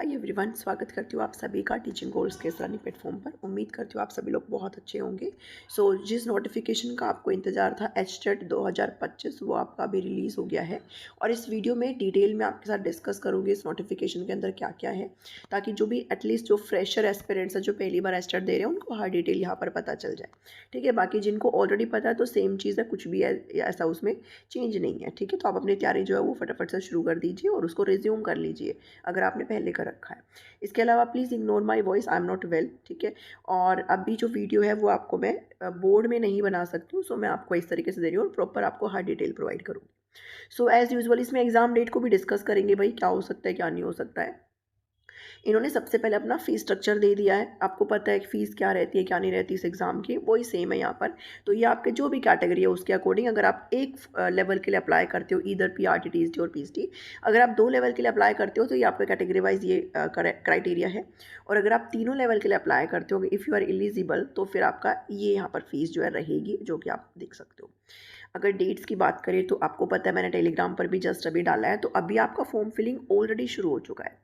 Hi everyone, स्वागत करती हूँ आप सभी का टीचिंग गोल्स के इस लर्निंग प्लेटफॉर्म पर। उम्मीद करती हूँ आप सभी लोग बहुत अच्छे होंगे। जिस नोटिफिकेशन का आपको इंतज़ार था एचटेट 2025 वो आपका अभी रिलीज़ हो गया है और इस वीडियो में डिटेल में आपके साथ डिस्कस करूँगी इस नोटिफिकेशन के अंदर क्या क्या है, ताकि जो भी एटलीस्ट जो फ्रेशर एस्पिरेंट्स हैं जो पहली बार एचटेट दे रहे हैं उनको हर डिटेल यहाँ पर पता चल जाए। ठीक है, बाकी जिनको ऑलरेडी पता है तो सेम चीज़ है, कुछ भी ऐसा उसमें चेंज नहीं है। ठीक है, तो आप अपनी तैयारी जो है वो फटाफट से शुरू कर दीजिए और उसको रिज्यूम कर लीजिए अगर आपने पहले कर रखा है। इसके अलावा please ignore my voice, I am not well. ठीक है, और अभी जो वीडियो है वो आपको मैं बोर्ड में नहीं बना सकती हूँ, सो मैं आपको इस तरीके से दे रही हूँ और प्रॉपर आपको हर डिटेल प्रोवाइड करूँगी। सो एज़ यूजुअल इसमें एग्जाम डेट को भी डिस्कस करेंगे, भाई क्या हो सकता है क्या नहीं हो सकता है। इन्होंने सबसे पहले अपना फ़ीस स्ट्रक्चर दे दिया है, आपको पता है कि फ़ीस क्या रहती है क्या नहीं रहती इस एग्ज़ाम की, वही सेम है यहाँ पर। तो ये आपके जो भी कैटेगरी है उसके अकॉर्डिंग, अगर आप एक लेवल के लिए अप्लाई करते हो ईदर पीआरटी, टीएसटी और पीएचडी, अगर आप 2 लेवल के लिए अप्लाई करते हो तो ये आपका कैटेगरी वाइज ये क्राइटेरिया है। और अगर आप तीनों लेवल के लिए अप्लाई करते हो, इफ़ यू आर एलिजिबल, तो फिर आपका ये यहाँ पर फ़ीस जो है रहेगी, जो कि आप देख सकते हो। अगर डेट्स की बात करें तो आपको पता है मैंने टेलीग्राम पर भी जस्ट अभी डाला है, तो अभी आपका फॉर्म फिलिंग ऑलरेडी शुरू हो चुका है।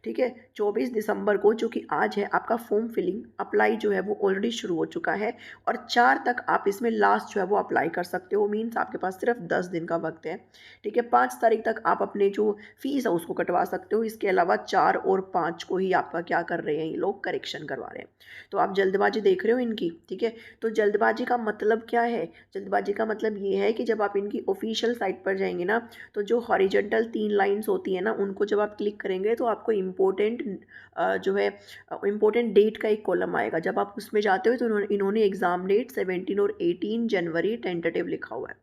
ठीक है, 24 दिसंबर को जो कि आज है, आपका फॉर्म फिलिंग अप्लाई जो है वो ऑलरेडी शुरू हो चुका है और 4 तक आप इसमें लास्ट जो है वो अप्लाई कर सकते हो। मीन्स आपके पास सिर्फ 10 दिन का वक्त है। ठीक है, 5 तारीख तक आप अपने जो फीस है उसको कटवा सकते हो। इसके अलावा 4 और 5 को ही आपका क्या कर रहे हैं, ये लोग करेक्शन करवा रहे हैं। तो आप जल्दबाजी देख रहे हो इनकी। ठीक है, तो जल्दबाजी का मतलब क्या है? जल्दबाजी का मतलब ये है कि जब आप इनकी ऑफिशियल साइट पर जाएंगे ना, तो जो हॉरिजेंटल 3 लाइंस होती है ना, उनको जब आप क्लिक करेंगे तो आपको इम्पोर्टेंट जो है इम्पोर्टेंट डेट का एक कॉलम आएगा। जब आप उसमें जाते हो तो इन्होंने एग्ज़ाम डेट 17 और 18 जनवरी टेंटेटिव लिखा हुआ है।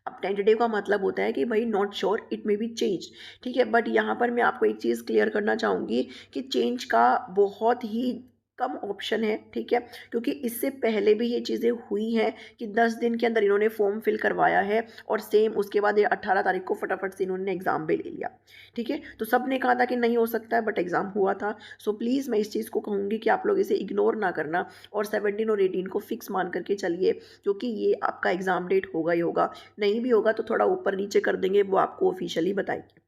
अब टेंटेटिव का मतलब होता है कि भाई not sure, it may be change. ठीक है, बट यहाँ पर मैं आपको एक चीज़ क्लियर करना चाहूँगी कि चेंज का बहुत ही कम ऑप्शन है। ठीक है, क्योंकि इससे पहले भी ये चीज़ें हुई हैं कि 10 दिन के अंदर इन्होंने फॉर्म फिल करवाया है और सेम उसके बाद ये 18 तारीख को फटाफट से इन्होंने एग्ज़ाम भी ले लिया। ठीक है, तो सब ने कहा था कि नहीं हो सकता है, बट एग्ज़ाम हुआ था। सो प्लीज़ मैं इस चीज़ को कहूँगी कि आप लोग इसे इग्नोर ना करना और 17 और 18 को फिक्स मान करके चलिए, क्योंकि ये आपका एग्ज़ाम डेट होगा ही होगा। नहीं भी होगा तो थोड़ा ऊपर नीचे कर देंगे, वो आपको ऑफिशियली बताएंगे।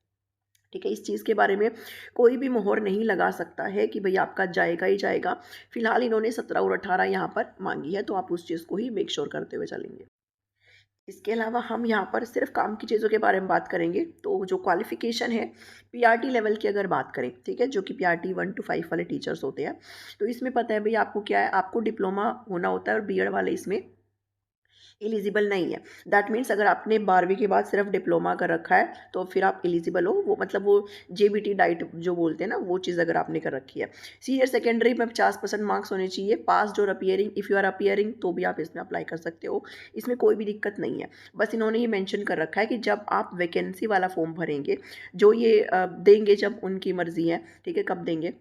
ठीक है, इस चीज़ के बारे में कोई भी मोहर नहीं लगा सकता है कि भाई आपका जाएगा ही जाएगा। फिलहाल इन्होंने 17 और 18 यहाँ पर मांगी है, तो आप उस चीज़ को ही मेक श्योर करते हुए चलेंगे। इसके अलावा हम यहाँ पर सिर्फ काम की चीज़ों के बारे में बात करेंगे। तो जो क्वालिफिकेशन है पीआरटी लेवल की अगर बात करें, ठीक है, जो कि पीआरटी 1 to 5 वाले टीचर्स होते हैं, तो इसमें पता है भाई आपको क्या है, आपको डिप्लोमा होना होता है और बीएड वाले इसमें एलिजिबल नहीं है। दैट मीन्स अगर आपने 12वीं के बाद सिर्फ डिप्लोमा कर रखा है तो फिर आप एलिजिबल हो, वो मतलब वो जेबीटी डाइट जो बोलते हैं ना, वो चीज़ अगर आपने कर रखी है। सीनियर सेकेंडरी में 50% मार्क्स होने चाहिए, पास और appearing, if you are appearing तो भी आप इसमें अप्लाई कर सकते हो। इसमें कोई भी दिक्कत नहीं है। बस इन्होंने ये मेंशन कर रखा है कि जब आप वैकेंसी वाला फॉर्म भरेंगे, जो ये देंगे, जब उनकी मर्ज़ी है, ठीक है, कब देंगे,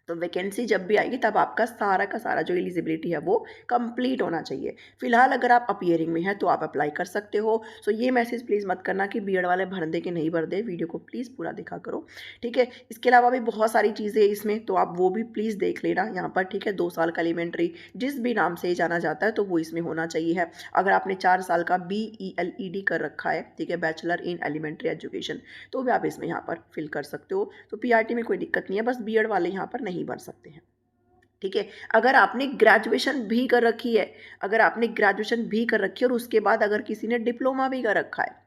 तो वैकेंसी जब भी आएगी तब आपका सारा का सारा जो एलिजिबिलिटी है वो कंप्लीट होना चाहिए। फिलहाल अगर आप अपीयरिंग में है तो आप अप्लाई कर सकते हो। सो ये मैसेज प्लीज़ मत करना कि बीएड वाले भर दे कि नहीं भर दे, वीडियो को प्लीज़ पूरा देखा करो। ठीक है, इसके अलावा भी बहुत सारी चीज़ें इसमें, तो आप वो भी प्लीज़ देख लेना यहाँ पर। ठीक है, 2 साल का एलिमेंट्री जिस भी नाम से जाना जाता है तो वो इसमें होना चाहिए है। अगर आपने 4 साल का BELED कर रखा है, ठीक है, बैचलर इन एलिमेंट्री एजुकेशन, तो भी आप इसमें यहाँ पर फिल कर सकते हो। तो पीआरटी में कोई दिक्कत नहीं है, बस बीएड वाले यहाँ पर नहीं भर सकते हैं। ठीक है, अगर आपने ग्रेजुएशन भी कर रखी है, अगर आपने ग्रेजुएशन भी कर रखी है और उसके बाद अगर किसी ने डिप्लोमा भी कर रखा है,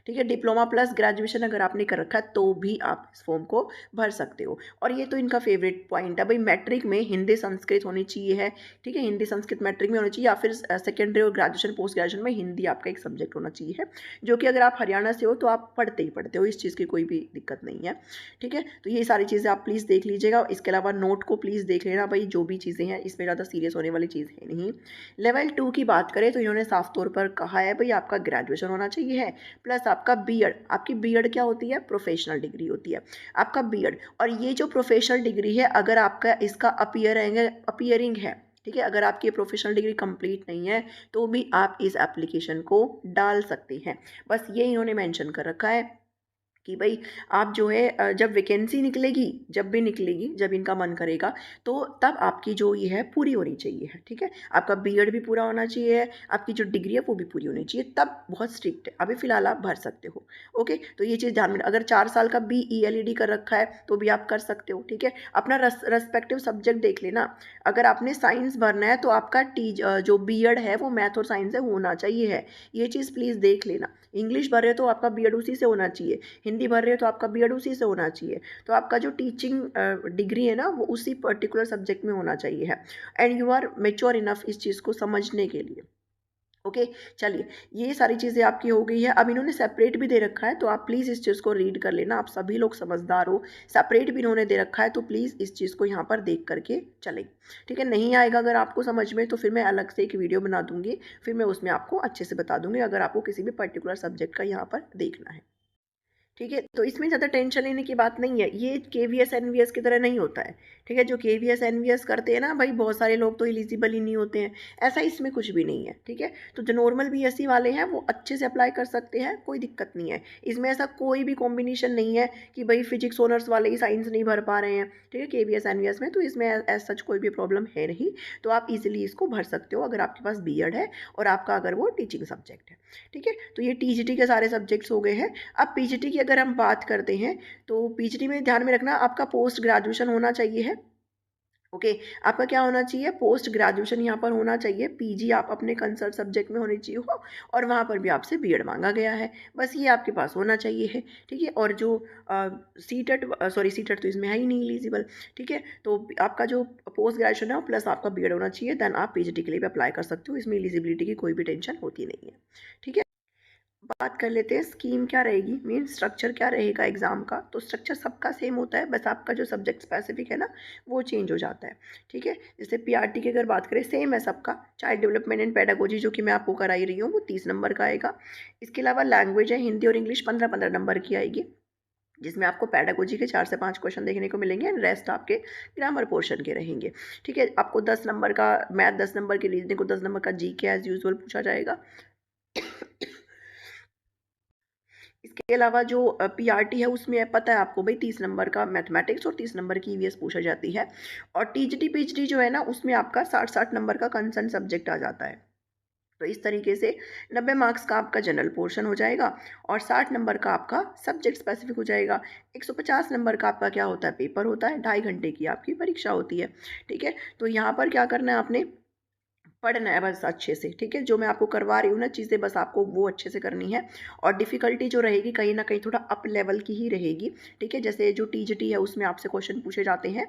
ठीक है, डिप्लोमा प्लस ग्रेजुएशन अगर आपने कर रखा है, तो भी आप इस फॉर्म को भर सकते हो। और ये तो इनका फेवरेट पॉइंट है भाई, मैट्रिक में हिंदी संस्कृत होनी चाहिए है। ठीक है, हिंदी संस्कृत मैट्रिक में होनी चाहिए, या फिर सेकेंडरी और ग्रेजुएशन पोस्ट ग्रेजुएशन में हिंदी आपका एक सब्जेक्ट होना चाहिए है, जो कि अगर आप हरियाणा से हो तो आप पढ़ते ही पढ़ते हो, इस चीज़ की कोई भी दिक्कत नहीं है। ठीक है, तो ये सारी चीज़ें आप प्लीज़ देख लीजिएगा। इसके अलावा नोट को प्लीज़ देख लेना भाई, जो भी चीज़ें हैं इसमें ज़्यादा सीरियस होने वाली चीज़ है नहीं। लेवल 2 की बात करें तो इन्होंने साफ तौर पर कहा है भाई आपका ग्रेजुएशन होना चाहिए है, प्लस आपका बीएड। आपकी बीएड क्या होती है? प्रोफेशनल डिग्री होती है आपका बीएड। और ये जो प्रोफेशनल डिग्री है, अगर आपका इसका अपीयरिंग है, ठीक है, अगर आपकी प्रोफेशनल डिग्री कंप्लीट नहीं है तो भी आप इस एप्लीकेशन को डाल सकते हैं। बस ये इन्होंने मेंशन कर रखा है कि भाई आप जो है जब वैकेंसी निकलेगी, जब भी निकलेगी, जब इनका मन करेगा, तो तब आपकी जो ये है पूरी होनी चाहिए है, ठीक है। आपका बीएड भी पूरा होना चाहिए, आपकी जो डिग्री है वो भी पूरी होनी चाहिए, तब बहुत स्ट्रिक्ट है। अभी फ़िलहाल आप भर सकते हो। ओके, तो ये चीज़ ध्यान में, अगर 4 साल का BELED कर रखा है तो भी आप कर सकते हो, ठीक है। अपना रेस्पेक्टिव सब्जेक्ट देख लेना। अगर आपने साइंस भरना है तो आपका जो बीएड है वो मैथ और साइंस से होना चाहिए है, ये चीज़ प्लीज़ देख लेना। इंग्लिश भर रहे हो तो आपका बीएड उसी से होना चाहिए, हिंदी भर रहे हो तो आपका बीएड उसी से होना चाहिए। तो आपका जो टीचिंग डिग्री है ना वो उसी पर्टिकुलर सब्जेक्ट में होना चाहिए है, and you are mature enough इस चीज़ को समझने के लिए। ओके, चलिए, ये सारी चीज़ें आपकी हो गई है। अब इन्होंने सेपरेट भी दे रखा है, तो आप प्लीज़ इस चीज़ को रीड कर लेना। आप सभी लोग समझदार हो, सेपरेट भी इन्होंने दे रखा है, तो प्लीज़ इस चीज़ को यहाँ पर देख करके चलें, ठीक है। नहीं आएगा अगर आपको समझ में, तो फिर मैं अलग से एक वीडियो बना दूँगी, फिर मैं उसमें आपको अच्छे से बता दूँगी, अगर आपको किसी भी पर्टिकुलर सब्जेक्ट का यहाँ पर देखना है। ठीक है, तो इसमें ज़्यादा टेंशन लेने की बात नहीं है, ये केवीएस एनवीएस की तरह नहीं होता है, ठीक है। जो केवीएस एनवीएस करते हैं ना भाई, बहुत सारे लोग तो एलिजिबल ही नहीं होते हैं, ऐसा इसमें कुछ भी नहीं है, ठीक है। तो जो नॉर्मल बीएससी वाले हैं वो अच्छे से अप्लाई कर सकते हैं, कोई दिक्कत नहीं है। इसमें ऐसा कोई भी कॉम्बिनेशन नहीं है कि भाई फिजिक्स ऑनर्स वाले ही साइंस नहीं भर पा रहे हैं, ठीक है, केवीएस एनवीएस में, तो इसमें एज सच कोई भी प्रॉब्लम है नहीं। तो आप इजीली इसको भर सकते हो अगर आपके पास बीएड है और आपका अगर वो टीचिंग सब्जेक्ट है, ठीक है। तो ये टीजीटी के सारे सब्जेक्ट्स हो गए हैं। अब पीजीटी की अगर हम बात करते हैं, तो पीजीटी में ध्यान में रखना आपका पोस्ट ग्रेजुएशन होना चाहिए है। ओके, आपका क्या होना चाहिए, पोस्ट ग्रेजुएशन यहाँ पर होना चाहिए, पीजी आप अपने कंसर्न सब्जेक्ट में होनी चाहिए हो, और वहाँ पर भी आपसे बीएड मांगा गया है, बस ये आपके पास होना चाहिए है, ठीक है। और जो सीटेट, सॉरी सीटेट तो इसमें है ही नहीं एलिजिबल, ठीक है। तो आपका जो पोस्ट ग्रेजुएशन है प्लस आपका बीएड होना चाहिए, देन आप पीजीटी के लिए भी अप्लाई कर सकते हो, इसमें एलिजिबिलिटी की कोई भी टेंशन होती नहीं है, ठीक है। बात कर लेते हैं स्कीम क्या रहेगी, मीन स्ट्रक्चर क्या रहेगा एग्ज़ाम का। तो स्ट्रक्चर सबका सेम होता है, बस आपका जो सब्जेक्ट स्पेसिफिक है ना वो चेंज हो जाता है, ठीक है। जैसे पीआरटी की अगर बात करें, सेम है सबका, चाइल्ड डेवलपमेंट एंड पेडागोजी जो कि मैं आपको कराई रही हूँ वो 30 नंबर का आएगा। इसके अलावा लैंग्वेज है, हिंदी और इंग्लिश 15-15 नंबर की आएगी, जिसमें आपको पेडागोजी के 4 से 5 क्वेश्चन देखने को मिलेंगे, एंड रेस्ट आपके ग्रामर पोर्शन के रहेंगे, ठीक है। आपको 10 नंबर का मैथ, 10 नंबर की रीजनिंग को 10 नंबर का जीके एज यूजुअल पूछा जाएगा। इसके अलावा जो पीआरटी है उसमें पता है आपको भाई 30 नंबर का मैथमेटिक्स और 30 नंबर की ईवीएस पूछा जाती है, और टीजीटी पीएचडी जो है ना उसमें आपका 60-60 नंबर का कंसर्न सब्जेक्ट आ जाता है। तो इस तरीके से 90 मार्क्स का आपका जनरल पोर्शन हो जाएगा, और 60 नंबर का आपका सब्जेक्ट स्पेसिफिक हो जाएगा। 150 नंबर का आपका क्या होता है, पेपर होता है, 2.5 घंटे की आपकी परीक्षा होती है, ठीक है। तो यहाँ पर क्या करना है आपने, पढ़ना है बस अच्छे से, ठीक है। जो मैं आपको करवा रही हूँ ना चीज़ें, बस आपको वो अच्छे से करनी है, और डिफ़िकल्टी जो रहेगी कहीं ना कहीं थोड़ा अप लेवल की ही रहेगी, ठीक है। जैसे जो टीजीटी है उसमें आपसे क्वेश्चन पूछे जाते हैं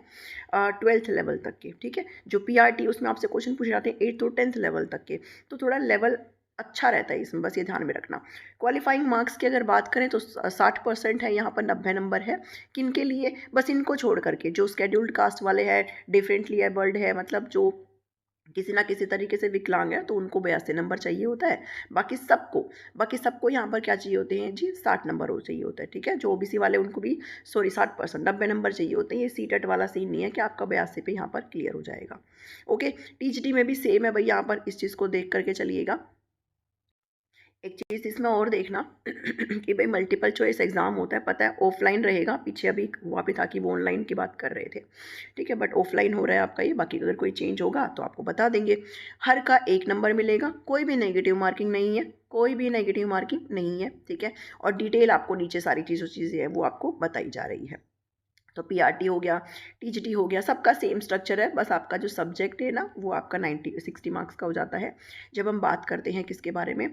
12th लेवल तक के, ठीक है। जो पीआरटी उसमें आपसे क्वेश्चन पूछे जाते हैं 8th और 10th लेवल तक के, तो थोड़ा लेवल अच्छा रहता है इसमें, बस ये ध्यान में रखना। क्वालिफाइंग मार्क्स की अगर बात करें तो 60% है यहाँ पर, 90 नंबर है किन के लिए, बस इनको छोड़ करके, जो स्केड्यूल्ड कास्ट वाले हैं, डिफरेंटली एबल्ड है, मतलब जो किसी ना किसी तरीके से विकलांग है, तो उनको 82 नंबर चाहिए होता है। बाकी सबको यहाँ पर क्या चाहिए होते हैं जी, 60 नंबर हो चाहिए होता है, ठीक है। जो ओबीसी वाले उनको भी, सॉरी 60%, 90 नंबर चाहिए होते हैं। ये सीटेट वाला सीन नहीं है कि आपका 82 पे यहाँ पर क्लियर हो जाएगा। ओके, टीजीटी में भी सेम है भाई, यहाँ पर इस चीज़ को देख करके चलिएगा। एक चीज़ इसमें और देखना कि भाई मल्टीपल चॉइस एग्ज़ाम होता है, पता है ऑफलाइन रहेगा, पीछे अभी हुआ भी था कि वो ऑनलाइन की बात कर रहे थे, ठीक है, बट ऑफलाइन हो रहा है आपका ये। बाकी अगर कोई चेंज होगा तो आपको बता देंगे। हर का 1 नंबर मिलेगा, कोई भी नेगेटिव मार्किंग नहीं है, कोई भी नेगेटिव मार्किंग नहीं है, ठीक है। और डिटेल आपको नीचे सारी चीज़ें हैं वो आपको बताई जा रही है। तो पीआरटी हो गया, टीजीटी हो गया, सबका सेम स्ट्रक्चर है, बस आपका जो सब्जेक्ट है ना वो आपका 60 मार्क्स का हो जाता है। जब हम बात करते हैं किसके बारे में,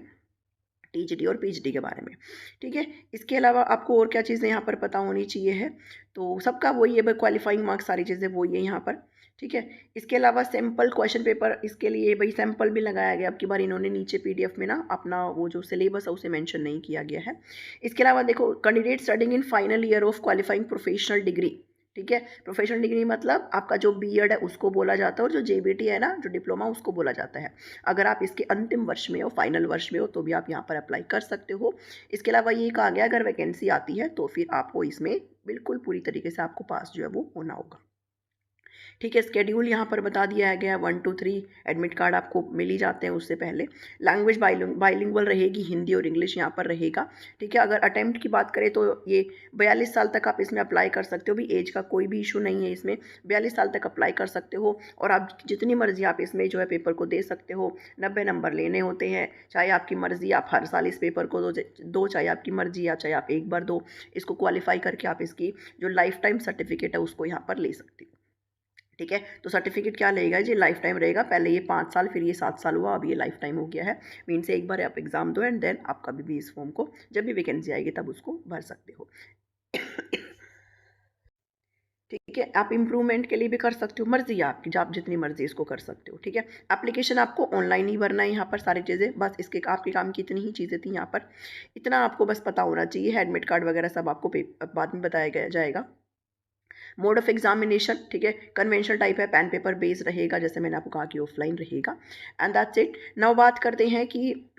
टीजीटी और पीजीटी के बारे में, ठीक है। इसके अलावा आपको और क्या चीज़ें यहाँ पर पता होनी चाहिए है, तो सबका वही है भाई, क्वालिफाइंग मार्क्स सारी चीज़ें वही है यहाँ पर, ठीक है। इसके अलावा सैम्पल क्वेश्चन पेपर, इसके लिए भाई सैम्पल भी लगाया गया, अब की बार इन्होंने नीचे पीडीएफ में ना अपना वो जो सिलेबस है उसे मेंशन नहीं किया गया है। इसके अलावा देखो, candidate studying in final year of qualifying professional degree, ठीक है। प्रोफेशनल डिग्री मतलब आपका जो बीएड है उसको बोला जाता है, और जो जेबीटी है ना, जो डिप्लोमा, उसको बोला जाता है। अगर आप इसके अंतिम वर्ष में हो, फाइनल वर्ष में हो, तो भी आप यहाँ पर अप्लाई कर सकते हो। इसके अलावा ये कहा गया अगर वैकेंसी आती है तो फिर आपको इसमें बिल्कुल पूरी तरीके से आपको पास जो है वो होना होगा। ठीक है। स्केड्यूल यहाँ पर बता दिया गया है, 1 2 3 एडमिट कार्ड आपको मिल ही जाते हैं उससे पहले। लैंग्वेज बाइलिंगुअल रहेगी, हिंदी और इंग्लिश यहाँ पर रहेगा। ठीक है। अगर अटेम्प्ट की बात करें तो ये 42 साल तक आप इसमें अप्लाई कर सकते हो, भी एज का कोई भी इशू नहीं है इसमें, 42 साल तक अप्लाई कर सकते हो और आप जितनी मर्जी आप इसमें जो है पेपर को दे सकते हो। 90 नंबर लेने होते हैं, चाहे आपकी मर्जी, आप हर साल इस पेपर को दो चाहे आपकी मर्जी, या चाहे आप एक बार दो। इसको क्वालिफाई करके आप इसकी जो लाइफ टाइम सर्टिफिकेट है उसको यहाँ पर ले सकते हो। ठीक है। तो सर्टिफिकेट क्या लेगा जी, लाइफ टाइम रहेगा। पहले ये 5 साल, फिर ये 7 साल हुआ, अब ये लाइफ टाइम हो गया है। मीन से एक बार आप एग्जाम दो एंड देन आप कभी भी इस फॉर्म को, जब भी वैकेंसी आएगी तब उसको भर सकते हो। ठीक है। आप इम्प्रूवमेंट के लिए भी कर सकते हो, मर्जी है आपकी, आप जितनी मर्जी इसको कर सकते हो। ठीक है। एप्लीकेशन आपको ऑनलाइन ही भरना है यहाँ पर सारी चीज़ें, बस इसके आपके काम की इतनी ही चीज़ें थी यहाँ पर। इतना आपको बस पता होना चाहिए। एडमिट कार्ड वगैरह सब आपको बाद में बताया गया जाएगा। मोड ऑफ एग्जामिनेशन, ठीक है, कन्वेंशनल टाइप है, पेन पेपर बेस रहेगा, जैसे मैंने आपको कहा कि ऑफलाइन रहेगा। And that's it. नाउ बात करते हैं कि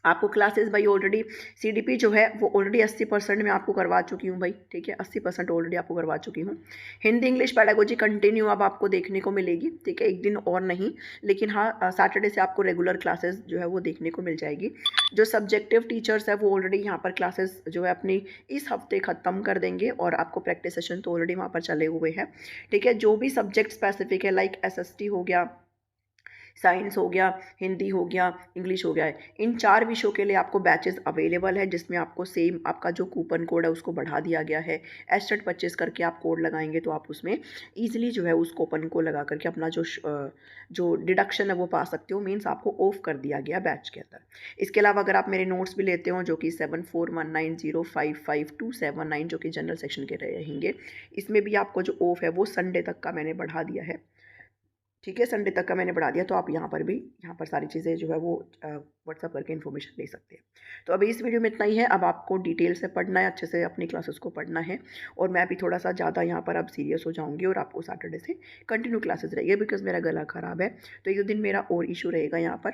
आपको क्लासेस भाई ऑलरेडी सीडीपी जो है वो ऑलरेडी 80% में आपको करवा चुकी हूँ भाई। ठीक है। 80% ऑलरेडी आपको करवा चुकी हूँ। हिंदी इंग्लिश पेडागोजी कंटिन्यू अब आपको देखने को मिलेगी। ठीक है। एक दिन और नहीं, लेकिन हाँ सैटरडे से आपको रेगुलर क्लासेस जो है वो देखने को मिल जाएगी। जो सब्जेक्टिव टीचर्स है वो ऑलरेडी यहाँ पर क्लासेस जो है अपनी इस हफ्ते ख़त्म कर देंगे और आपको प्रैक्टिस सेशन तो ऑलरेडी वहाँ पर चले हुए हैं। ठीक है। जो भी सब्जेक्ट स्पेसिफिक है, लाइक एसएसटी हो गया, साइंस हो गया, हिंदी हो गया, इंग्लिश हो गया है, इन 4 विषयों के लिए आपको बैचेस अवेलेबल है, जिसमें आपको सेम आपका जो कूपन कोड है उसको बढ़ा दिया गया है। एस्टेट 25 करके आप कोड लगाएंगे तो आप उसमें ईजिली जो है उस कूपन को लगा करके अपना जो डिडक्शन है वो पा सकते हो। मीन्स आपको ऑफ कर दिया गया बैच के अंदर। इसके अलावा अगर आप मेरे नोट्स भी लेते हो जो कि 7419055279 जो कि जनरल सेक्शन के रहेंगे, इसमें भी आपको जो ऑफ है वो संडे तक का मैंने बढ़ा दिया है। ठीक है। संडे तक का मैंने बढ़ा दिया, तो आप यहाँ पर भी यहाँ पर सारी चीज़ें जो है वो व्हाट्सअप करके इन्फॉर्मेशन ले सकते हैं। तो अभी इस वीडियो में इतना ही है। अब आपको डिटेल से पढ़ना है, अच्छे से अपनी क्लासेस को पढ़ना है, और मैं भी थोड़ा सा ज़्यादा यहाँ पर अब सीरियस हो जाऊँगी और आपको सैटरडे से कंटिन्यू क्लासेस रहेगी, बिकॉज मेरा गला ख़राब है, तो एक दो दिन मेरा और इशू रहेगा यहाँ पर।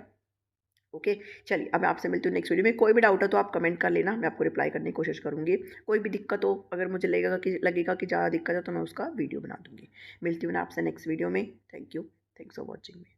ओके। चलिए, अब मैं आपसे मिलती हूँ नेक्स्ट वीडियो में। कोई भी डाउट है तो आप कमेंट कर लेना, मैं आपको रिप्लाई करने की कोशिश करूँगी। कोई भी दिक्कत हो, अगर मुझे लगेगा कि ज़्यादा दिक्कत है, तो मैं उसका वीडियो बना दूँगी। मिलती हूँ ना आपसे नेक्स्ट वीडियो में। Thank you. Thanks for watching me.